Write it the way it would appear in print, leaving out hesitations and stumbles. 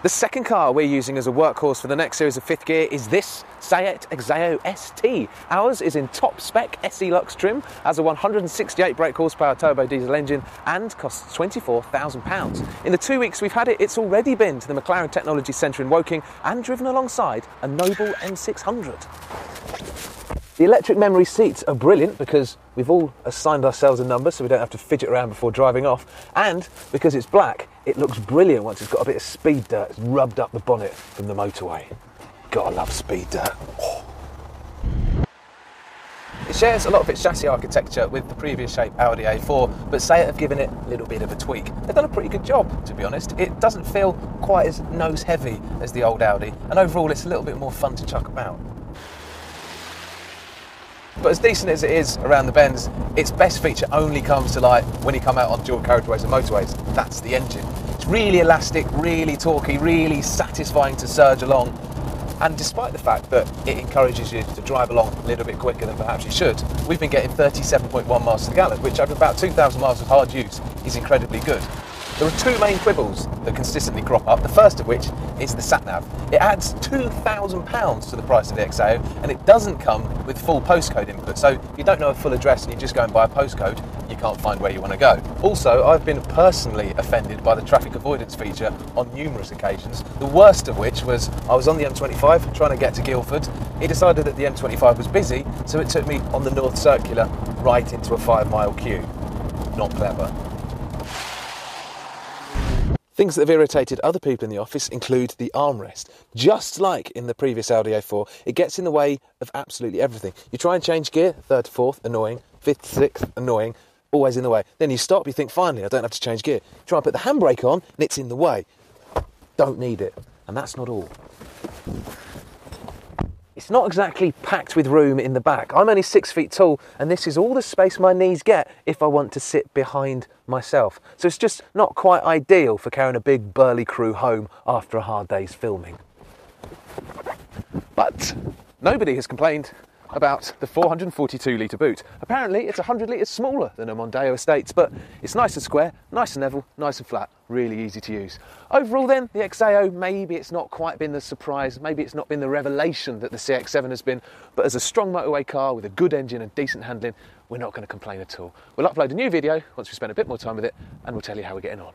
The second car we're using as a workhorse for the next series of fifth gear is this Seat Exeo ST. Ours is in top spec SE Lux trim, has a 168 brake horsepower turbo diesel engine and costs £24,000. In the 2 weeks we've had it, it's already been to the McLaren Technology Centre in Woking and driven alongside a Noble M600. The electric memory seats are brilliant because we've all assigned ourselves a number so we don't have to fidget around before driving off, and because it's black, it looks brilliant once it's got a bit of speed dirt rubbed up the bonnet from the motorway. Gotta love speed dirt. Oh. It shares a lot of its chassis architecture with the previous shape Audi A4, but Seat have given it a little bit of a tweak. They've done a pretty good job, to be honest. It doesn't feel quite as nose heavy as the old Audi, and overall it's a little bit more fun to chuck about. But as decent as it is around the bends, its best feature only comes to light when you come out on dual carriageways and motorways. That's the engine. It's really elastic, really torquey, really satisfying to surge along. And despite the fact that it encourages you to drive along a little bit quicker than perhaps you should, we've been getting 37.1 miles to the gallon, which over about 2,000 miles of hard use is incredibly good. There are two main quibbles that consistently crop up, the first of which is the sat-nav. It adds £2,000 to the price of the Exeo, and it doesn't come with full postcode input, so if you don't know a full address and you just go and buy a postcode, you can't find where you want to go. Also, I've been personally offended by the traffic avoidance feature on numerous occasions, the worst of which was I was on the M25 trying to get to Guildford. It decided that the M25 was busy, so it took me on the North Circular right into a 5-mile queue. Not clever. Things that have irritated other people in the office include the armrest. Just like in the previous Audi A4, it gets in the way of absolutely everything. You try and change gear, 3rd to 4th, annoying, 5th to 6th, annoying, always in the way. Then you stop, you think, finally, I don't have to change gear. Try and put the handbrake on, and it's in the way. Don't need it. And that's not all. It's not exactly packed with room in the back. I'm only 6 feet tall, and this is all the space my knees get if I want to sit behind myself. So it's just not quite ideal for carrying a big burly crew home after a hard day's filming. But nobody has complained about the 442 litre boot. Apparently it's 100 litres smaller than a Mondeo Estates, but it's nice and square, nice and level, nice and flat, really easy to use. Overall then, the Exeo, maybe it's not quite been the surprise, maybe it's not been the revelation that the CX-7 has been, but as a strong motorway car with a good engine and decent handling, we're not going to complain at all. We'll upload a new video once we spend a bit more time with it, and we'll tell you how we're getting on.